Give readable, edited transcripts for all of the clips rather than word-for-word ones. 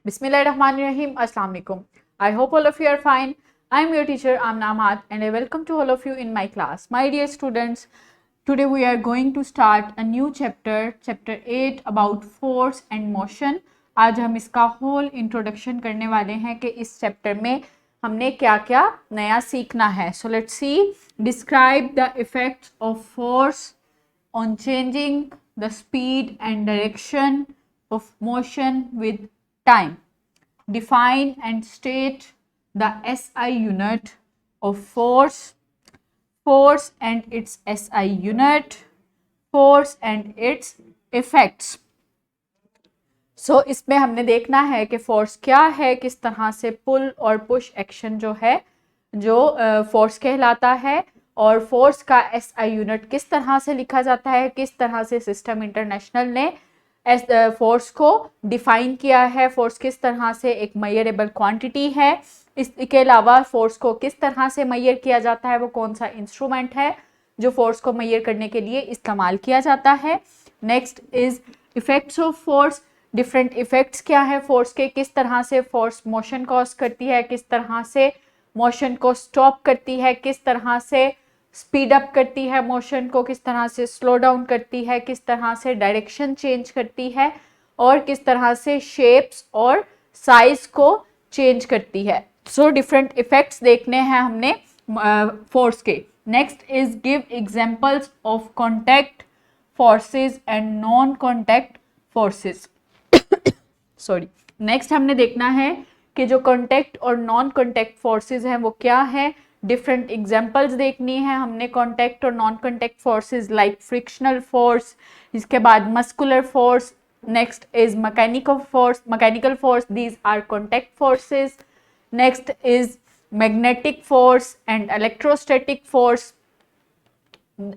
Bismillahirrahmanirrahim. Assalamu alaikum. I hope all of you are fine. I am your teacher Amna Ahmad and I welcome to all of you in my class. My dear students, today we are going to start a new chapter, chapter 8 about force and motion. आज हम इसका whole introduction करने वाले हैं कि इस chapter में हमने क्या क्या नया सीखना है. So let's see. Describe the effects of force on changing the speed and direction of motion with time. Define and state the SI unit of force, force and its SI unit, force and its effects. So इसमें हमने देखना है कि force क्या है, किस तरह से पुल और पुश एक्शन जो है जो फोर्स कहलाता है, और फोर्स का SI यूनिट किस तरह से लिखा जाता है, किस तरह से सिस्टम इंटरनेशनल ने फोर्स को डिफाइन किया है, फोर्स किस तरह से एक मेजरेबल क्वांटिटी है, इसके अलावा फोर्स को किस तरह से मेजर किया जाता है, वो कौन सा इंस्ट्रूमेंट है जो फोर्स को मेजर करने के लिए इस्तेमाल किया जाता है. Next is effects of force. Different effects क्या है फोर्स के, किस तरह से फोर्स मोशन कॉज करती है, किस तरह से मोशन को स्टॉप करती है, किस तरह से स्पीड अप करती है मोशन को, किस तरह से स्लो डाउन करती है, किस तरह से डायरेक्शन चेंज करती है, और किस तरह से शेप्स और साइज को चेंज करती है. सो डिफरेंट इफेक्ट्स देखने हैं हमने फोर्स के. Next is give examples of contact forces and non contact forces. Sorry. Next हमने देखना है कि जो कॉन्टैक्ट और नॉन कॉन्टैक्ट फोर्सेस हैं वो क्या है. डिफरेंट एग्जांपल्स देखनी है हमने कॉन्टैक्ट और non contact forces, like frictional force, इसके बाद muscular force. Next is mechanical force, these are contact forces. Next is magnetic force and electrostatic force,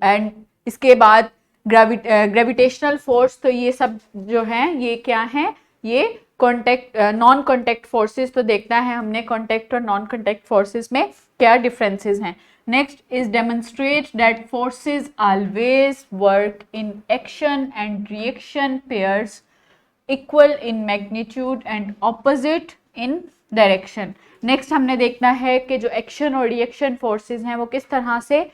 and इसके बाद ग्रेविटेशनल फोर्स. तो ये सब जो हैं ये क्या हैं, ये कॉन्टैक्ट नॉन कॉन्टैक्ट फोर्सेस. तो देखना है हमने कॉन्टैक्ट और नॉन कॉन्टैक्ट फोर्सेस में क्या डिफरेंसेस हैं. Next is demonstrate that forces always work in action and reaction pairs, equal in magnitude and opposite in direction. Next हमने देखना है कि जो एक्शन और रिएक्शन फोर्सेस हैं वो किस तरह से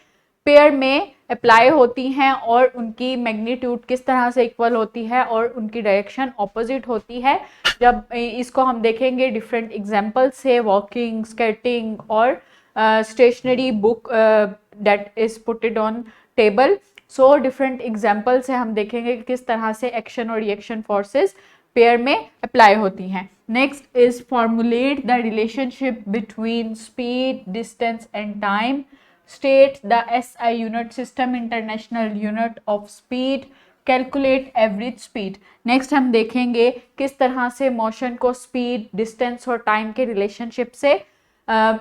पेयर में अप्लाई होती हैं और उनकी मैग्नीट्यूड किस तरह से इक्वल होती है और उनकी डायरेक्शन ऑपोजिट होती है. जब इसको हम देखेंगे डिफरेंट एग्जांपल्स से, वॉकिंग, स्केटिंग और stationery book that is putted on table. So different example से हम देखेंगे कि किस तरह से एक्शन और रिएक्शन फोर्सेस पेयर में अप्लाई होती हैं. Next is formulate the relationship between speed, distance and time. State the SI unit, System International Unit of Speed. Calculate average speed. Next हम देखेंगे किस तरह से मोशन को स्पीड, डिस्टेंस और टाइम के रिलेशनशिप से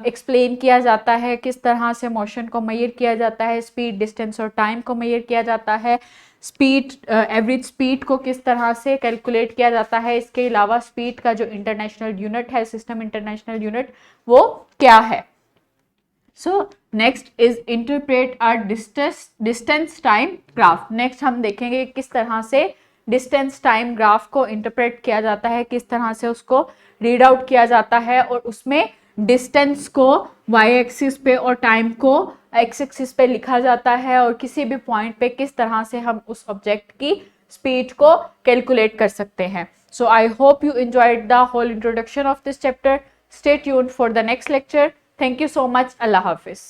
एक्सप्लेन किया जाता है, किस तरह से मोशन को मेजर किया जाता है, स्पीड, डिस्टेंस और टाइम को मेजर किया जाता है, स्पीड, एवरेज स्पीड को किस तरह से कैलकुलेट किया जाता है. इसके अलावा स्पीड का जो इंटरनेशनल यूनिट है, सिस्टम इंटरनेशनल यूनिट, वो क्या है. So next is interpret our distance time graph. Next हम देखेंगे किस तरह से distance time graph को interpret किया जाता है, किस तरह से उसको read out किया जाता है, और उसमें distance को y axis पे और time को x axis पे लिखा जाता है, और किसी भी point पे किस तरह से हम उस object की speed को calculate कर सकते हैं. So I hope you enjoyed the whole introduction of this chapter. Stay tuned for the next lecture. Thank you so much. Allah Hafiz.